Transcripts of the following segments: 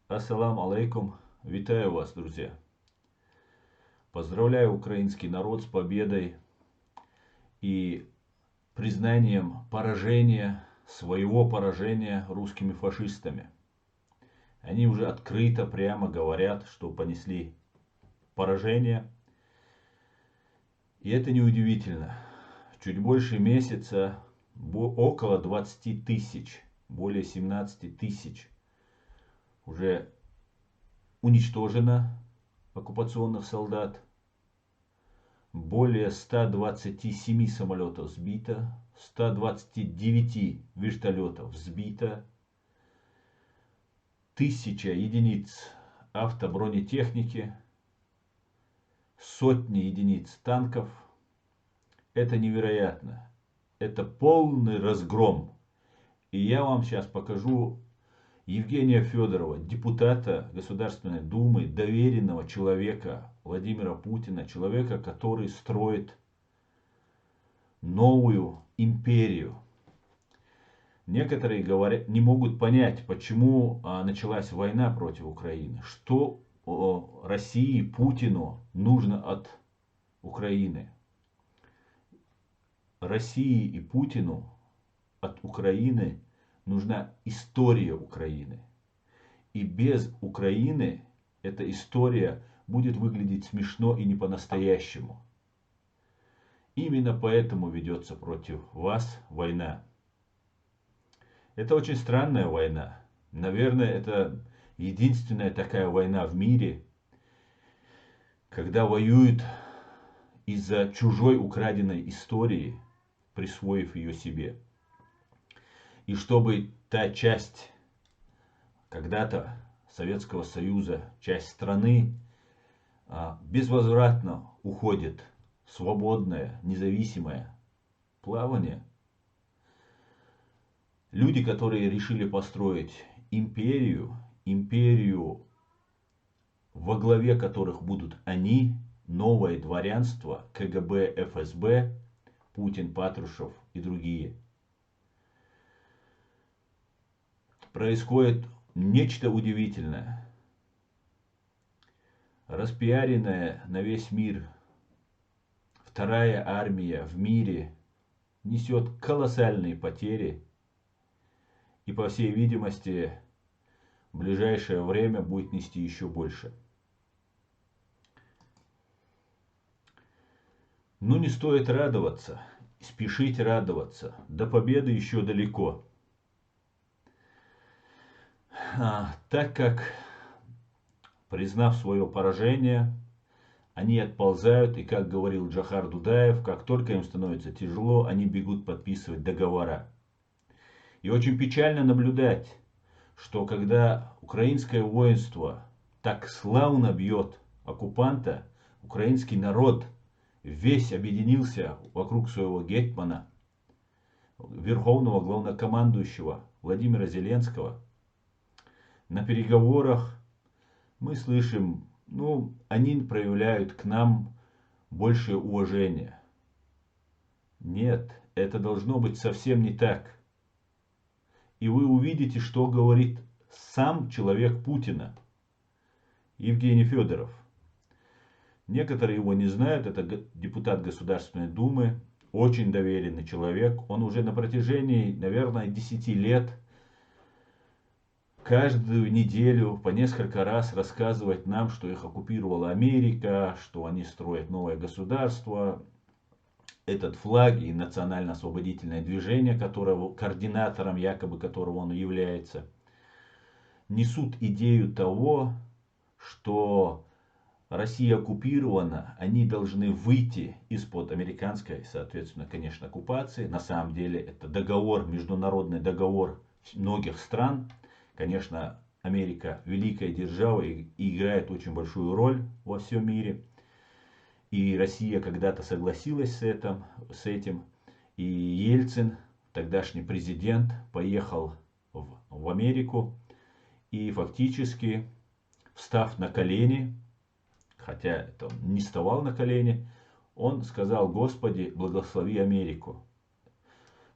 Ассаламу алейкум. Витаю вас, друзья. Поздравляю украинский народ с победой и признанием поражения, своего поражения русскими фашистами. Они уже открыто, прямо говорят, что понесли поражение. И это неудивительно. Чуть больше месяца, около 20 тысяч, более 17 тысяч уже уничтожено оккупационных солдат. Более 127 самолетов сбито, 129 вертолетов сбито, 1000 единиц автобронетехники, сотни единиц танков. Это невероятно. Это полный разгром. И я вам сейчас покажу Евгения Федорова, депутата Государственной Думы, доверенного человека Владимира Путина, человека, который строит новую империю. Некоторые говорят, не могут понять, почему началась война против Украины. Что России, Путину нужно от Украины. России и Путину от Украины нужна история Украины. И без Украины эта история будет выглядеть смешно и не по-настоящему. Именно поэтому ведется против вас война. Это очень странная война. Наверное, это единственная такая война в мире, когда воюют из-за чужой украденной истории, присвоив ее себе. И чтобы та часть когда-то Советского Союза, часть страны безвозвратно уходит в свободное, независимое плавание. Люди, которые решили построить империю, во главе которых будут они, новое дворянство, КГБ, ФСБ, Путин, Патрушев и другие. Происходит нечто удивительное. Распиаренная на весь мир вторая армия в мире несет колоссальные потери. И по всей видимости в ближайшее время будет нести еще больше. Но не стоит радоваться, спешить радоваться. До победы еще далеко. Так как, признав свое поражение, они отползают, и, как говорил Джохар Дудаев, как только им становится тяжело, они бегут подписывать договора. И очень печально наблюдать, что когда украинское воинство так славно бьет оккупанта, украинский народ весь объединился вокруг своего гетмана, верховного главнокомандующего Владимира Зеленского. На переговорах мы слышим, они проявляют к нам большее уважение. Нет, это должно быть совсем не так. И вы увидите, что говорит сам человек Путина, Евгений Федоров. Некоторые его не знают, это депутат Государственной Думы, очень доверенный человек. Он уже на протяжении, наверное, 10 лет каждую неделю по несколько раз рассказывает нам, что их оккупировала Америка, что они строят новое государство. Этот флаг и национально-освободительное движение, координатором якобы которого он является, несут идею того, что Россия оккупирована, они должны выйти из-под американской, соответственно, конечно, оккупации. На самом деле это договор, международный договор многих стран. Конечно, Америка великая держава и играет очень большую роль во всем мире. И Россия когда-то согласилась с этим. И Ельцин, тогдашний президент, поехал в Америку. И фактически, встав на колени, хотя это он не вставал на колени, он сказал: Господи, благослови Америку.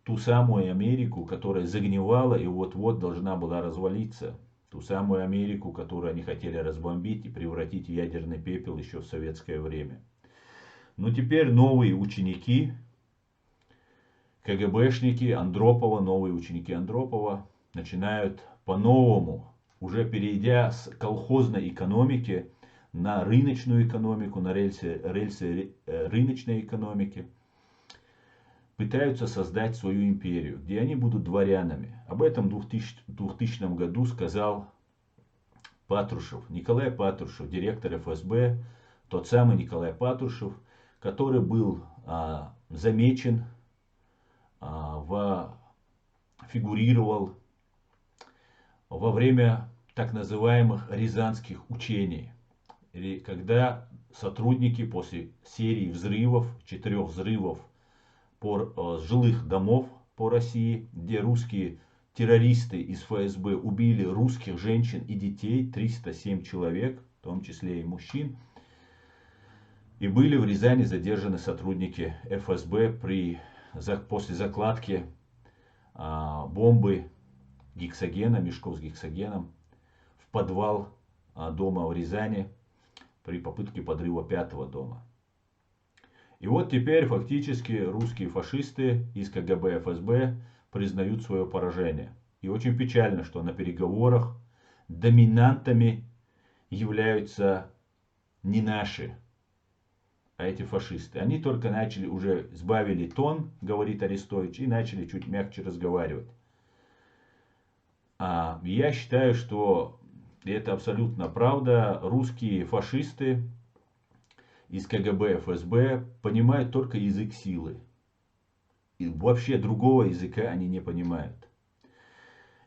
Ту самую Америку, которая загнивала и вот-вот должна была развалиться. Ту самую Америку, которую они хотели разбомбить и превратить в ядерный пепел еще в советское время. Но теперь новые ученики, КГБшники Андропова, новые ученики Андропова начинают по-новому, уже перейдя с колхозной экономики на рыночную экономику, на рельсы рыночной экономики, пытаются создать свою империю, где они будут дворянами. Об этом в 2000 году сказал Патрушев, Николай Патрушев, директор ФСБ, тот самый Николай Патрушев, который был замечен, фигурировал во время так называемых рязанских учений, когда сотрудники после серии взрывов, 4 взрывов жилых домов по России, где русские террористы из ФСБ убили русских женщин и детей, 307 человек, в том числе и мужчин, и были в Рязани задержаны сотрудники ФСБ после закладки бомбы гексогена, мешков с гексогеном в подвал дома в Рязани при попытке подрыва 5-го дома. И вот теперь фактически русские фашисты из КГБ и ФСБ признают свое поражение. И очень печально, что на переговорах доминантами являются не наши, а эти фашисты. Они только начали, уже сбавили тон, говорит Арестович, и начали чуть мягче разговаривать. Я считаю, что это абсолютно правда. Русские фашисты из КГБ, ФСБ понимают только язык силы. И вообще другого языка они не понимают.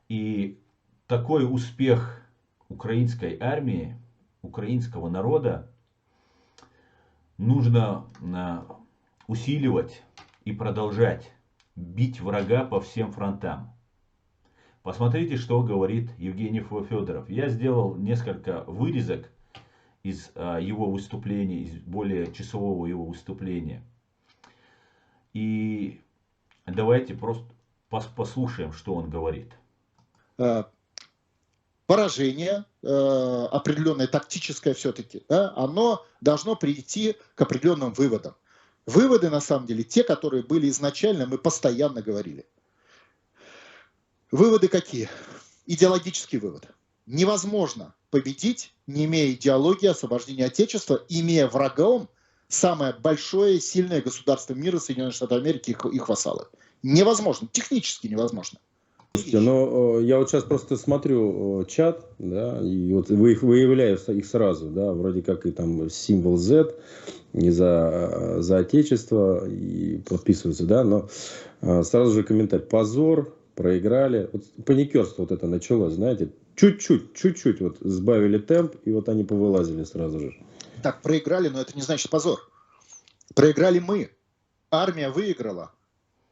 И такой успех украинской армии, украинского народа нужно усиливать и продолжать бить врага по всем фронтам. Посмотрите, что говорит Евгений Федоров. Я сделал несколько вырезок из его выступления, из более часового его выступления. И давайте просто послушаем, что он говорит. Поражение, определенное тактическое все-таки, да, оно должно прийти к определенным выводам. Выводы, на самом деле, те, которые были изначально, мы постоянно говорили. Выводы какие? Идеологический вывод. Невозможно победить, не имея идеологии освобождения Отечества, имея врагом самое большое и сильное государство мира, Соединенные Штаты Америки и их вассалы. Невозможно, технически невозможно. Слушайте, но я вот сейчас просто смотрю чат, да, и вот выявляю их сразу, да, вроде как и там символ Z, и за Отечество, и подписываются, да, но сразу же комментарий: позор, проиграли, вот паникерство вот это началось, знаете, чуть-чуть вот сбавили темп, и вот они повылазили сразу же. Так, проиграли, но это не значит позор. Проиграли мы. Армия выиграла.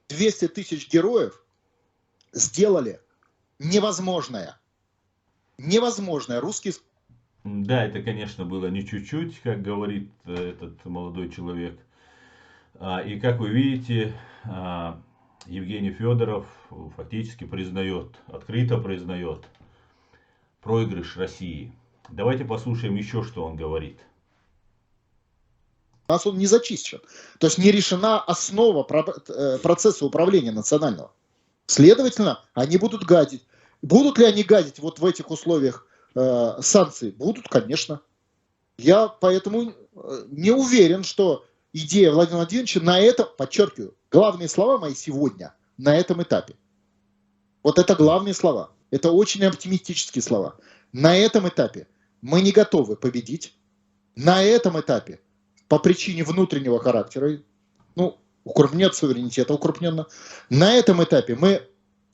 200 тысяч героев сделали невозможное. Невозможное. Русские... Да, это, конечно, было не чуть-чуть, как говорит этот молодой человек. И как вы видите, Евгений Федоров фактически признает, открыто признает проигрыш России. Давайте послушаем еще, что он говорит. У нас он не зачищен. То есть не решена основа процесса управления национального. Следовательно, они будут гадить. Будут ли они гадить вот в этих условиях санкций? Будут, конечно. Я поэтому не уверен, что идея Владимира Владимировича на этом, подчеркиваю, главные слова мои сегодня на этом этапе. Вот это главные слова. Это очень оптимистические слова. На этом этапе мы не готовы победить. На этом этапе по причине внутреннего характера, ну, нет суверенитета укрупненно. На этом этапе мы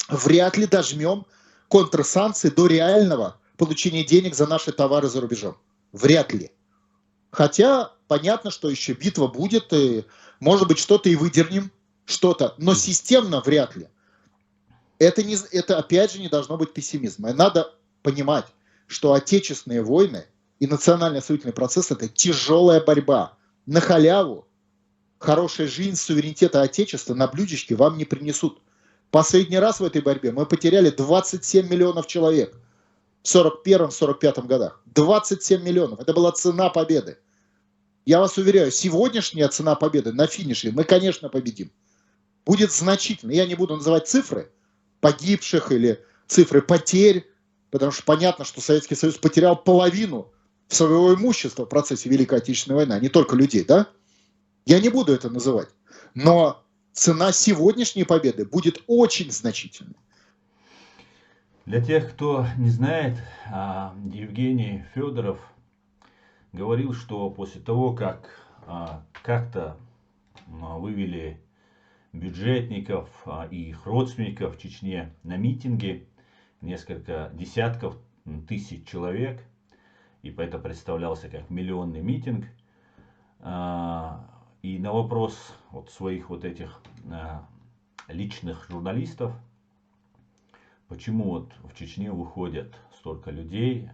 вряд ли дожмем контрсанкции до реального получения денег за наши товары за рубежом. Вряд ли. Хотя понятно, что еще битва будет, и, может быть, что-то и выдернем, что-то, но системно вряд ли. Это опять же не должно быть пессимизма. Надо понимать, что отечественные войны и национально-освоительный процесс – это тяжелая борьба. На халяву хорошая жизнь, суверенитета Отечества на блюдечке вам не принесут. Последний раз в этой борьбе мы потеряли 27 миллионов человек. в 41-45 годах. 27 миллионов. Это была цена победы. Я вас уверяю, сегодняшняя цена победы на финише, мы, конечно, победим, будет значительно. Я не буду называть цифры погибших или цифры потерь, потому что понятно, что Советский Союз потерял половину своего имущества в процессе Великой Отечественной войны, а не только людей, да? Я не буду это называть. Но цена сегодняшней победы будет очень значительной. Для тех, кто не знает, Евгений Федоров говорил, что после того, как как-то вывели бюджетников и их родственников в Чечне на митинги, несколько десятков тысяч человек, и это представлялся как миллионный митинг, и на вопрос вот своих вот этих личных журналистов, почему вот в Чечне выходят столько людей,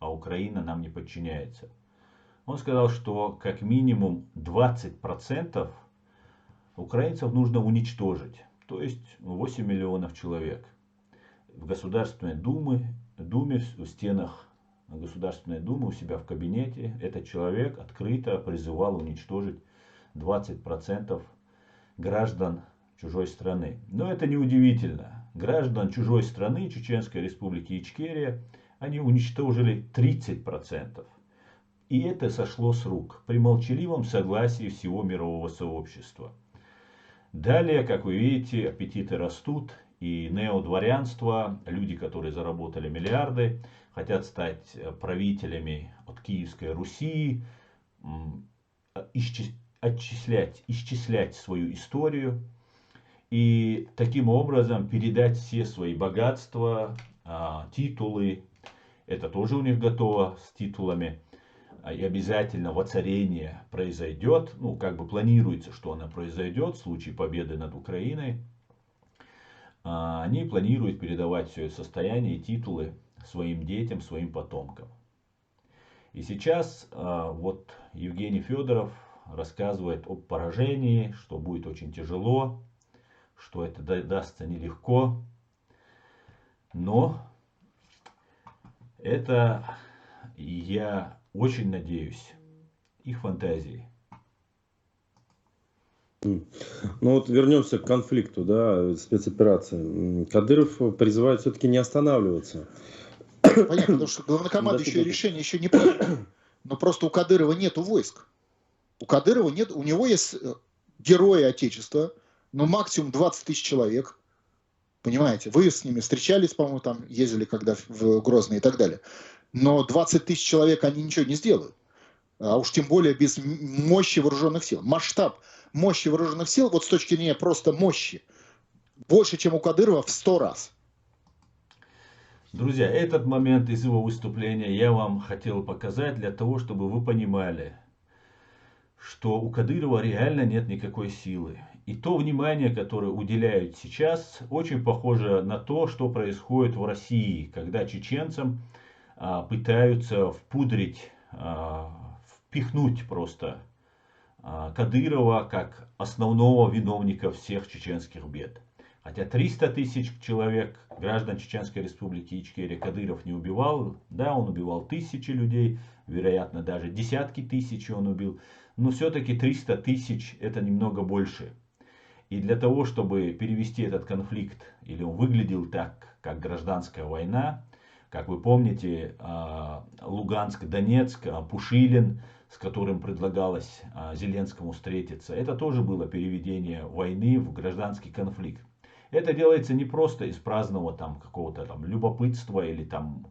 а Украина нам не подчиняется. Он сказал, что как минимум 20% украинцев нужно уничтожить, то есть 8 миллионов человек. В Государственной Думе, в стенах Государственной Думы, у себя в кабинете, этот человек открыто призывал уничтожить 20% граждан чужой страны. Но это не удивительно. Граждан чужой страны, Чеченской Республики Ичкерия, они уничтожили 30%. И это сошло с рук при молчаливом согласии всего мирового сообщества. Далее, как вы видите, аппетиты растут, и неодворянство, люди, которые заработали миллиарды, хотят стать правителями от Киевской Руси, исчислять свою историю и таким образом передать все свои богатства, титулы. Это тоже у них готово с титулами. И обязательно воцарение произойдет, ну, как бы планируется, что оно произойдет в случае победы над Украиной. Они планируют передавать все это состояние и титулы своим детям, своим потомкам. И сейчас вот Евгений Федоров рассказывает об поражении, что будет очень тяжело, что это дастся нелегко, но это, я очень надеюсь, их фантазии. Ну вот вернемся к конфликту, да, спецоперации. Кадыров призывает все-таки не останавливаться. Понятно, потому что главнокомандующее решение еще не принято. Но просто у Кадырова нету войск. У Кадырова нет, у него есть герои Отечества, но максимум 20 тысяч человек. Понимаете, вы с ними встречались, по-моему, там ездили когда в Грозный и так далее. Но 20 тысяч человек они ничего не сделают. А уж тем более без мощи вооруженных сил. Масштаб мощи вооруженных сил, вот с точки зрения просто мощи, больше, чем у Кадырова в 100 раз. Друзья, этот момент из его выступления я вам хотел показать для того, чтобы вы понимали, что у Кадырова реально нет никакой силы. И то внимание, которое уделяют сейчас, очень похоже на то, что происходит в России, когда чеченцам пытаются впудрить, впихнуть просто Кадырова как основного виновника всех чеченских бед. Хотя 300 тысяч человек, граждан Чеченской Республики Ичкерия, Кадыров не убивал. Да, он убивал тысячи людей, вероятно, даже десятки тысяч он убил. Но все-таки 300 тысяч это немного больше. И для того, чтобы перевести этот конфликт, или он выглядел так, как гражданская война, как вы помните, Луганск, Донецк, Пушилин, с которым предлагалось Зеленскому встретиться, это тоже было переведение войны в гражданский конфликт. Это делается не просто из праздного там какого-то там любопытства или там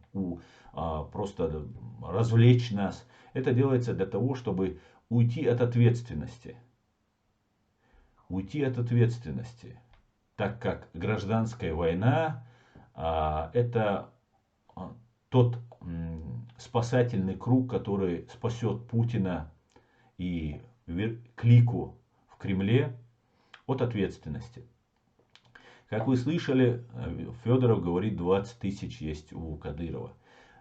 просто развлечь нас. Это делается для того, чтобы уйти от ответственности. Уйти от ответственности. Так как гражданская война это тот спасательный круг, который спасет Путина и клику в Кремле от ответственности. Как вы слышали, Федоров говорит, 20 тысяч есть у Кадырова.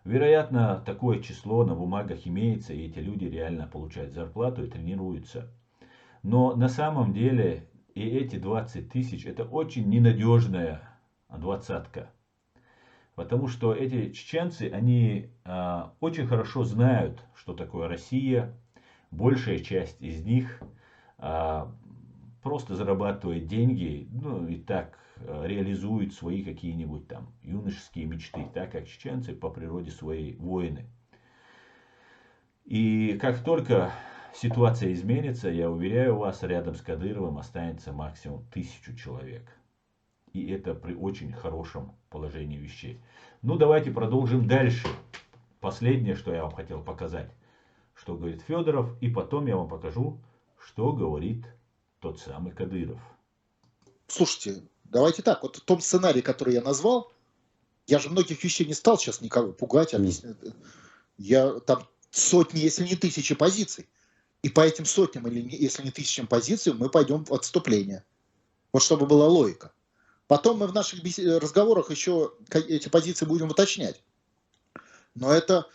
Вероятно, такое число на бумагах имеется, и эти люди реально получают зарплату и тренируются. Но на самом деле и эти 20 тысяч это очень ненадежная двадцатка. Потому что эти чеченцы, они очень хорошо знают, что такое Россия. Большая часть из них просто зарабатывает деньги, ну и так реализует свои какие-нибудь там юношеские мечты, так как чеченцы по природе своей воины. И как только ситуация изменится, я уверяю вас, рядом с Кадыровым останется максимум 1000 человек. И это при очень хорошем положении вещей. Ну, давайте продолжим дальше. Последнее, что я вам хотел показать, что говорит Федоров, и потом я вам покажу, что говорит тот самый Кадыров. Слушайте, давайте так, вот в том сценарии, который я назвал, я же многих вещей не стал сейчас никого пугать, объяснять. Я там сотни, если не тысячи позиций. И по этим сотням, или если не тысячам позиций, мы пойдем в отступление. Вот чтобы была логика. Потом мы в наших разговорах еще эти позиции будем уточнять. Но это,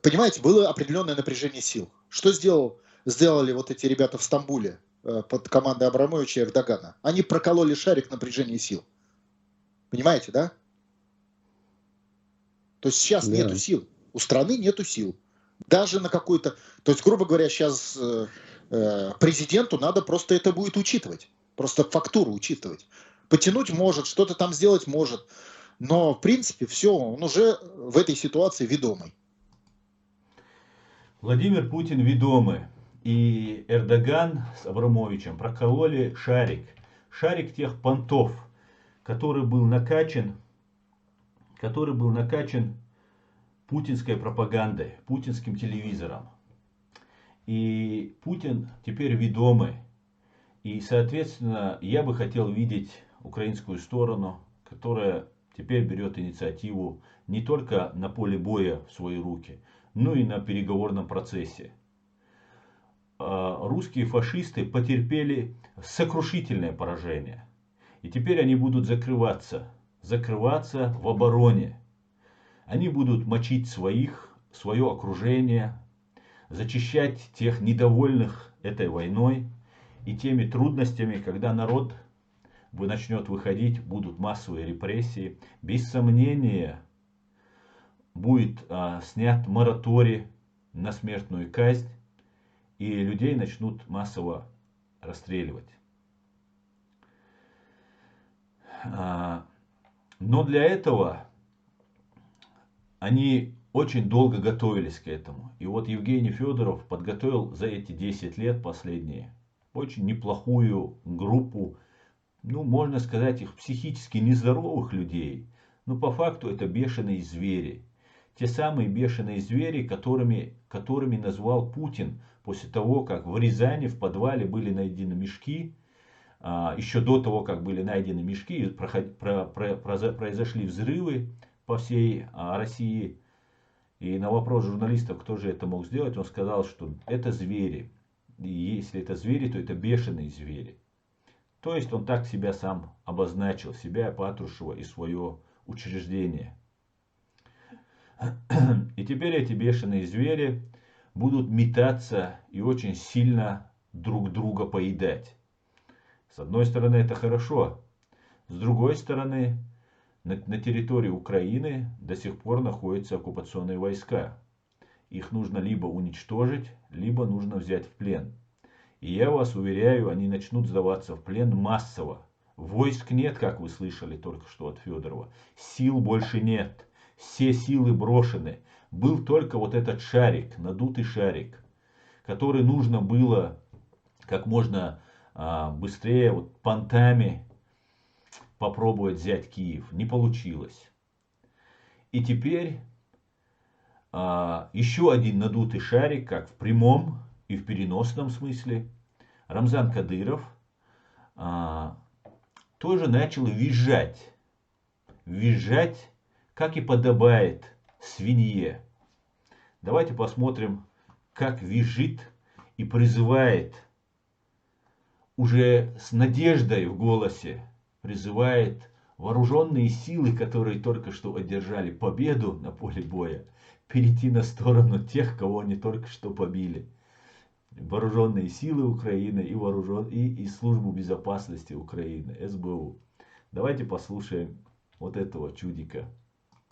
понимаете, было определенное напряжение сил. Что сделали вот эти ребята в Стамбуле под командой Абрамовича и Эрдогана? Они прокололи шарик напряжения сил. Понимаете, да? То есть сейчас нету сил. У страны нету сил. Даже на какой-то... То есть, грубо говоря, сейчас президенту надо просто это будет учитывать. Просто фактуру учитывать. Потянуть может, что-то там сделать может. Но, в принципе, все, он уже в этой ситуации ведомый. Владимир Путин ведомый. И Эрдоган с Абрамовичем прокололи шарик. Шарик тех понтов, который был накачан путинской пропагандой, путинским телевизором. И Путин теперь ведомый. И, соответственно, я бы хотел видеть украинскую сторону, которая теперь берет инициативу не только на поле боя в свои руки, но и на переговорном процессе. Русские фашисты потерпели сокрушительное поражение. И теперь они будут закрываться в обороне. Они будут мочить свое окружение, зачищать тех недовольных этой войной и теми трудностями, когда народ начнет выходить, будут массовые репрессии. Без сомнения будет снят мораторий на смертную казнь, и людей начнут массово расстреливать. Но для этого они очень долго готовились к этому. И вот Евгений Федоров подготовил за эти 10 лет последние очень неплохую группу, ну, можно сказать, их психически нездоровых людей. Но по факту это бешеные звери. Те самые бешеные звери, которыми назвал Путин после того, как в Рязани в подвале были найдены мешки. Еще до того, как были найдены мешки, произошли взрывы по всей России. И на вопрос журналистов, кто же это мог сделать, он сказал, что это звери. И если это звери, то это бешеные звери. То есть он так себя сам обозначил, себя, Патрушева и свое учреждение. И теперь эти бешеные звери будут метаться и очень сильно друг друга поедать. С одной стороны, это хорошо. С другой стороны, на территории Украины до сих пор находятся оккупационные войска. Их нужно либо уничтожить, либо нужно взять в плен. И я вас уверяю, они начнут сдаваться в плен массово. Войск нет, как вы слышали только что от Федорова. Сил больше нет. Все силы брошены. Был только вот этот шарик, надутый шарик, который нужно было как можно быстрее вот понтами попробовать взять Киев. Не получилось. И теперь еще один надутый шарик, как в прямом и в переносном смысле. Рамзан Кадыров тоже начал визжать. Визжать, как и подобает свинье. Давайте посмотрим, как визжит и призывает, уже с надеждой в голосе, призывает вооруженные силы, которые только что одержали победу на поле боя, перейти на сторону тех, кого они только что побили. Вооруженные силы Украины и службу безопасности Украины, СБУ. Давайте послушаем вот этого чудика.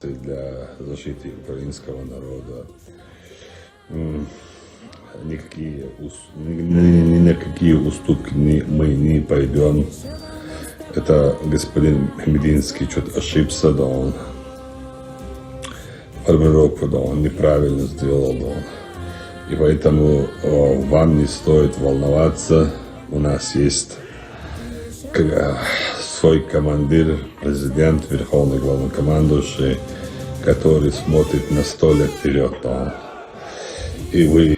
Для защиты украинского народа. Ни на какие уступки мы не пойдем. Это господин Мединский что-то ошибся, да, он формулировку, да, он неправильно сделал, да. И поэтому вам не стоит волноваться. У нас есть свой командир, президент, верховный главнокомандующий, который смотрит на 100 лет вперед. Да. И вы...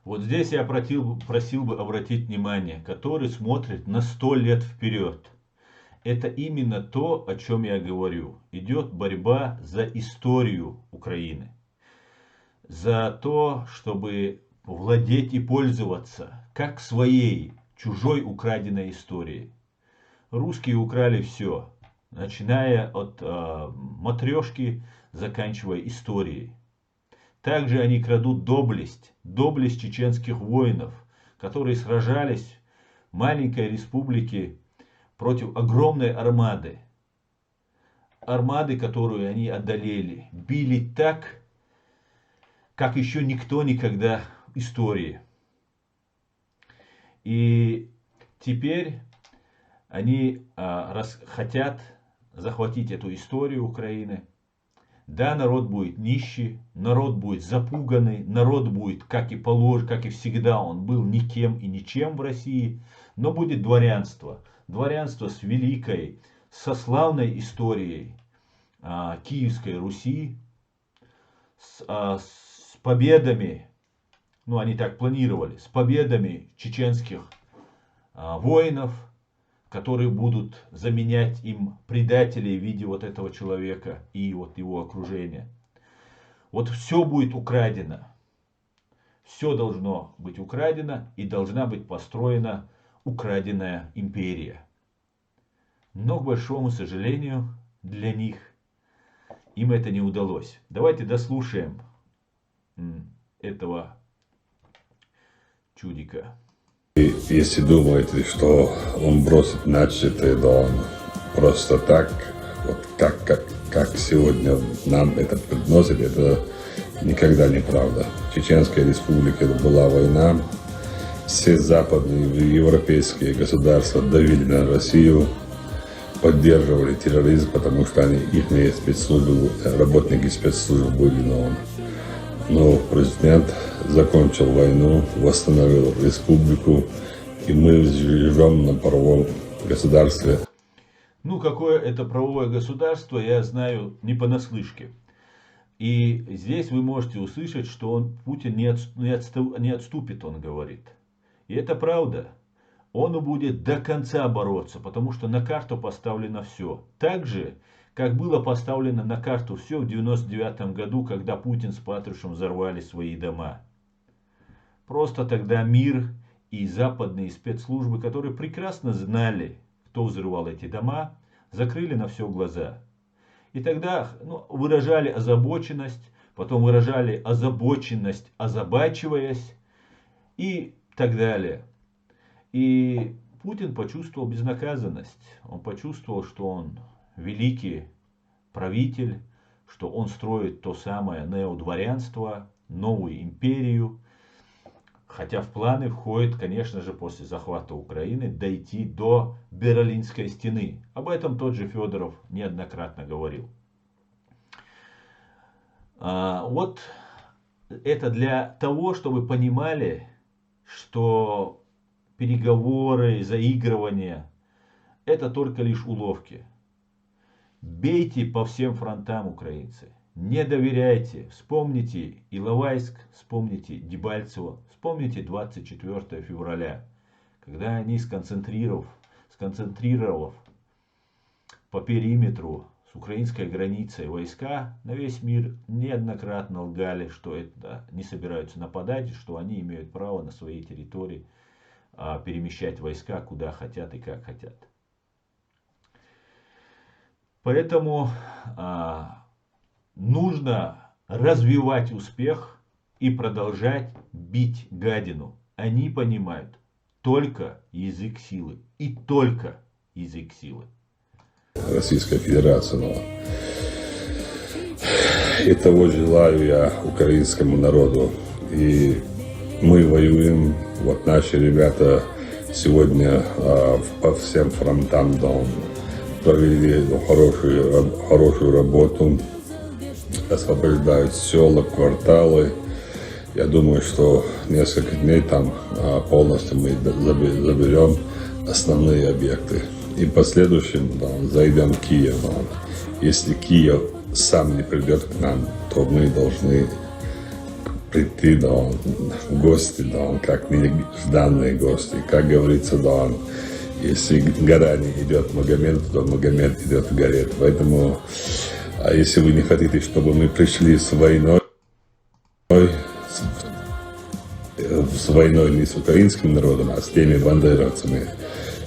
Вот здесь я просил бы обратить внимание, который смотрит на 100 лет вперед. Это именно то, о чем я говорю. Идет борьба за историю Украины. За то, чтобы владеть и пользоваться как своей, чужой украденной историей. Русские украли все, начиная от матрешки, заканчивая историей. Также они крадут доблесть чеченских воинов, которые сражались в маленькой республике против огромной армады. Армады, которую они одолели, били так, как еще никто никогда в истории. И теперь они хотят захватить эту историю Украины. Да, народ будет нищий, народ будет запуганный, народ будет, как и всегда, он был никем и ничем в России, но будет дворянство. Дворянство с великой, со славной историей Киевской Руси, с победами, ну они так планировали, с победами чеченских воинов, которые будут заменять им предателей в виде вот этого человека и вот его окружения. Вот все будет украдено. Все должно быть украдено и должна быть построена украденная империя. Но, к большому сожалению, для них им это не удалось. Давайте дослушаем этого чудика. Если думаете, что он бросит начатое, да он просто так, вот как сегодня нам это приносит, это никогда не правда. В Чеченской республике была война, все западные европейские государства давили на Россию, поддерживали терроризм, потому что их спецслужбы, работники спецслужб были виновны. Но президент закончил войну, восстановил республику, и мы живем на правовом государстве. Ну, какое это правовое государство, я знаю не понаслышке. И здесь вы можете услышать, что Путин не отступит, он говорит. И это правда. Он будет до конца бороться, потому что на карту поставлено все. Так же, как было поставлено на карту все в 1999 году, когда Путин с Патрушем взорвали свои дома. Просто тогда мир и западные спецслужбы, которые прекрасно знали, кто взрывал эти дома, закрыли на все глаза. И тогда выражали озабоченность, потом выражали озабоченность, озабачиваясь и так далее. И Путин почувствовал безнаказанность. Он почувствовал, что он великий правитель, что он строит то самое неодворянство, новую империю. Хотя в планы входит, конечно же, после захвата Украины дойти до Берлинской стены. Об этом тот же Федоров неоднократно говорил. Вот это для того, чтобы понимали, что переговоры, заигрывания – это только лишь уловки. Бейте по всем фронтам, украинцы. Не доверяйте. Вспомните Иловайск, вспомните Дебальцево, вспомните 24 февраля, когда они, сконцентрировав по периметру с украинской границей войска, на весь мир неоднократно лгали, что это не собираются нападать, что они имеют право на своей территории перемещать войска куда хотят и как хотят. Поэтому нужно развивать успех и продолжать бить гадину. Они понимают только язык силы и только язык силы. Российской Федерации. Но и того желаю я украинскому народу. И мы воюем, вот наши ребята сегодня по всем фронтам провели хорошую работу, освобождают села, кварталы. Я думаю, что несколько дней там полностью мы заберем основные объекты. И в последующем зайдем в Киев. Если Киев сам не придет к нам, то мы должны прийти в гости, как нежданные гости. Как говорится, если гора не идет в Магомед, то Магомед идет в горе. Поэтому, если вы не хотите, чтобы мы пришли с войной не с украинским народом, а с теми бандеровцами,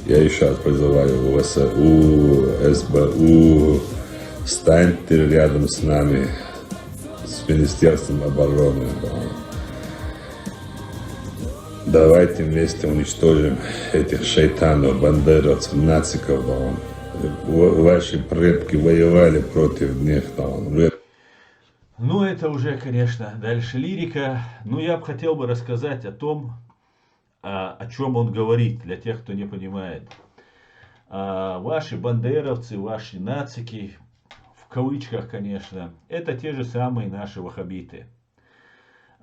я еще раз призываю СБУ, станьте рядом с нами, с Министерством обороны. Давайте вместе уничтожим этих шайтанов, бандеровцев, нациков. Ваши предки воевали против них. Ну, это уже, конечно, дальше лирика. Но я бы хотел бы рассказать о том, о чем он говорит, для тех, кто не понимает. Ваши бандеровцы, ваши нацики, в кавычках, конечно, это те же самые наши ваххабиты.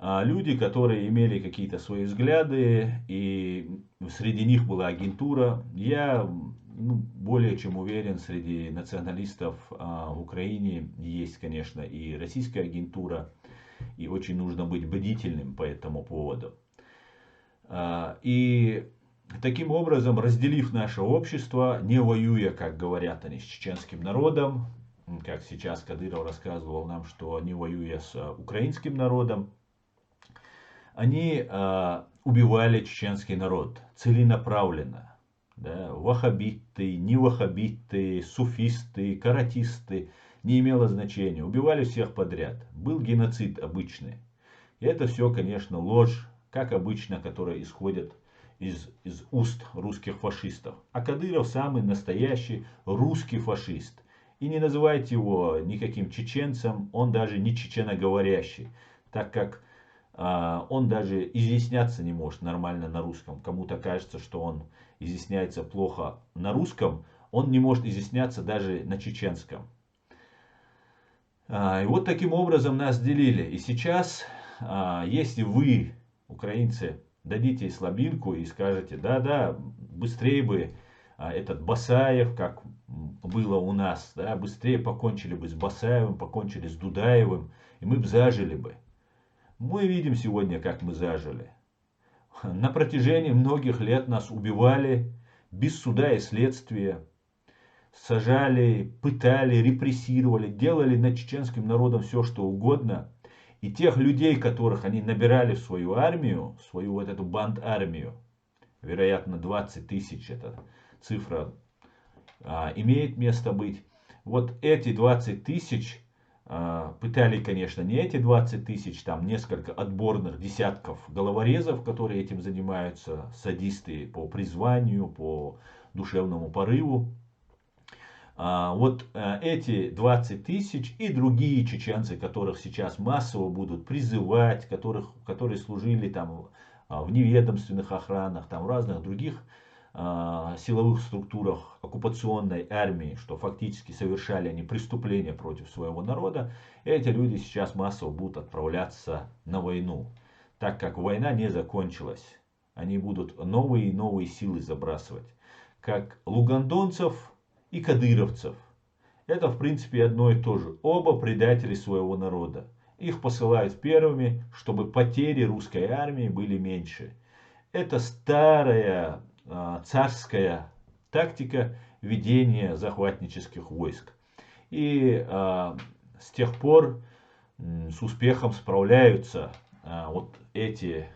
Люди, которые имели какие-то свои взгляды, и среди них была агентура. Я более чем уверен, среди националистов в Украине есть, конечно, и российская агентура, и очень нужно быть бдительным по этому поводу. И таким образом, разделив наше общество, не воюя, как говорят они, с чеченским народом, как сейчас Кадыров рассказывал нам, что не воюя с украинским народом, они убивали чеченский народ целенаправленно. Да, ваххабиты, не ваххабиты, суфисты, каратисты, не имело значения. Убивали всех подряд. Был геноцид обычный. И это все, конечно, ложь, как обычно, которая исходит из уст русских фашистов. А Кадыров самый настоящий русский фашист. И не называйте его никаким чеченцем, он даже не чеченоговорящий, так как он даже изъясняться не может нормально на русском. Кому-то кажется, что он изъясняется плохо на русском, он не может изъясняться даже на чеченском. И вот таким образом нас делили. И сейчас, если вы, украинцы, дадите слабинку и скажете, да, быстрее бы этот Басаев, как было у нас, да, быстрее покончили бы с Басаевым, покончили с Дудаевым, и мы бы зажили бы. Мы видим сегодня, как мы зажили. На протяжении многих лет нас убивали без суда и следствия, сажали, пытали, репрессировали, делали над чеченским народом все, что угодно. И тех людей, которых они набирали в свою армию, в свою вот эту бандармию, вероятно 20 тысяч, эта цифра имеет место быть. Вот эти 20 тысяч пытали, конечно, не эти 20 тысяч, там несколько отборных десятков головорезов, которые этим занимаются, садисты по призванию, по душевному порыву. Вот эти 20 тысяч и другие чеченцы, которых сейчас массово будут призывать, которые служили там в неведомственных охранах, там в разных других силовых структурах оккупационной армии, что фактически совершали они преступления против своего народа, эти люди сейчас массово будут отправляться на войну. Так как война не закончилась, они будут новые и новые силы забрасывать. Как лугандонцев и кадыровцев. Это в принципе одно и то же. Оба предатели своего народа. Их посылают первыми, чтобы потери русской армии были меньше. Это старая царская тактика ведения захватнических войск. И с тех пор с успехом справляются вот эти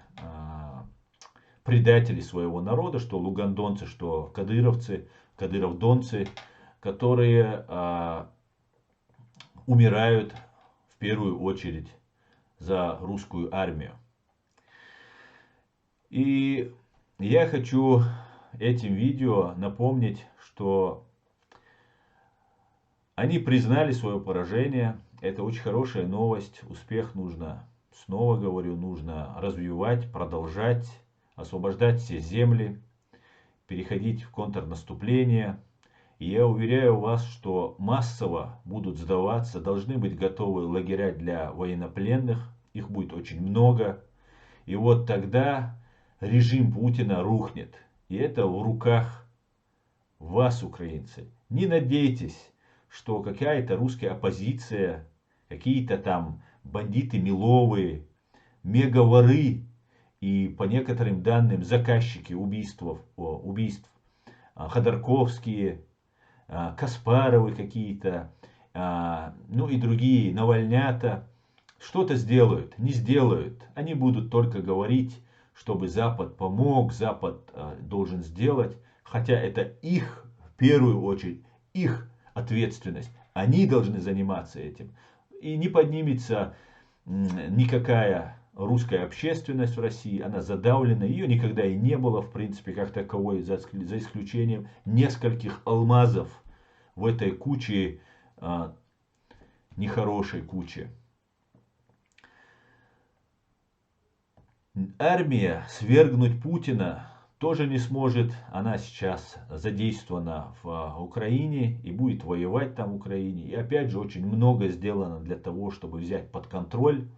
предатели своего народа, что лугандонцы, что кадыровцы, кадыровдонцы, которые умирают в первую очередь за русскую армию. И я хочу этим видео напомнить, что Они признали свое поражение. Это очень хорошая новость. Успех нужно, снова говорю, нужно развивать, продолжать, освобождать все земли, переходить в контрнаступление. И я уверяю вас, что массово будут сдаваться, должны быть готовы лагеря для военнопленных. Их будет очень много. И вот тогда режим Путина рухнет. И это в руках вас, украинцы. Не надейтесь, что какая-то русская оппозиция, какие-то там бандиты меловые, мегаворы и по некоторым данным заказчики убийств, Ходорковские, Каспаровы какие-то, ну и другие, Навальнята, что-то сделают, не сделают. Они будут только говорить, чтобы Запад помог, Запад должен сделать. Хотя это их, в первую очередь, их ответственность. Они должны заниматься этим. И не поднимется никакая русская общественность в России. Она задавлена. Ее никогда и не было, в принципе, как таковой, за исключением нескольких алмазов в этой куче, нехорошей куче. Армия свергнуть Путина тоже не сможет. Она сейчас задействована в Украине и будет воевать там в Украине. И опять же очень много сделано для того, чтобы взять под контроль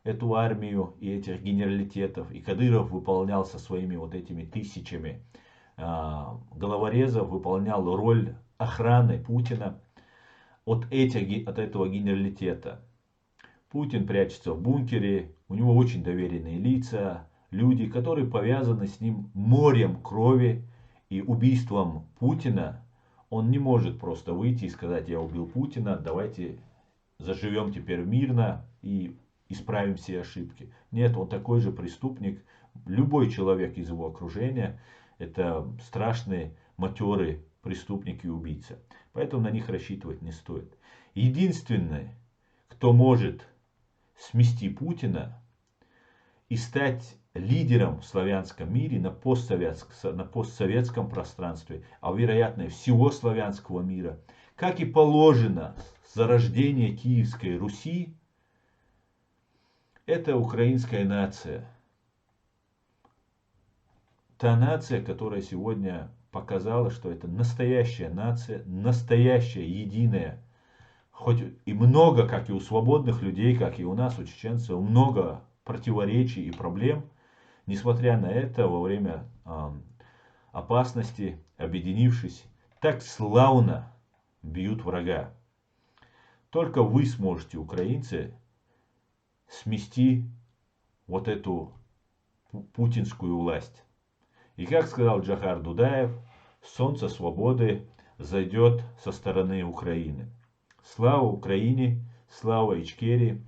эту армию и этих генералитетов. И Кадыров выполнял со своими вот этими тысячами головорезов, выполнял роль охраны Путина от этого генералитета. Путин прячется в бункере, у него очень доверенные лица, люди, которые повязаны с ним морем крови и убийством Путина. Он не может просто выйти и сказать: я убил Путина, давайте заживем теперь мирно и исправим все ошибки. Нет, он такой же преступник. Любой человек из его окружения — это страшные, матерые преступники и убийцы. Поэтому на них рассчитывать не стоит. Единственный, кто может смести Путина и стать лидером в славянском мире на постсоветском пространстве, а вероятно всего славянского мира, как и положено с зарождения Киевской Руси, это украинская нация. Та нация, которая сегодня показала, что это настоящая нация, настоящая, единая. Хоть и много, как и у свободных людей, как и у нас, у чеченцев, много противоречий и проблем. Несмотря на это, во время опасности, объединившись, так славно бьют врага. Только вы сможете, украинцы, смести вот эту путинскую власть. И как сказал Джохар Дудаев, солнце свободы зайдет со стороны Украины. Слава Украине, слава Ичкерии.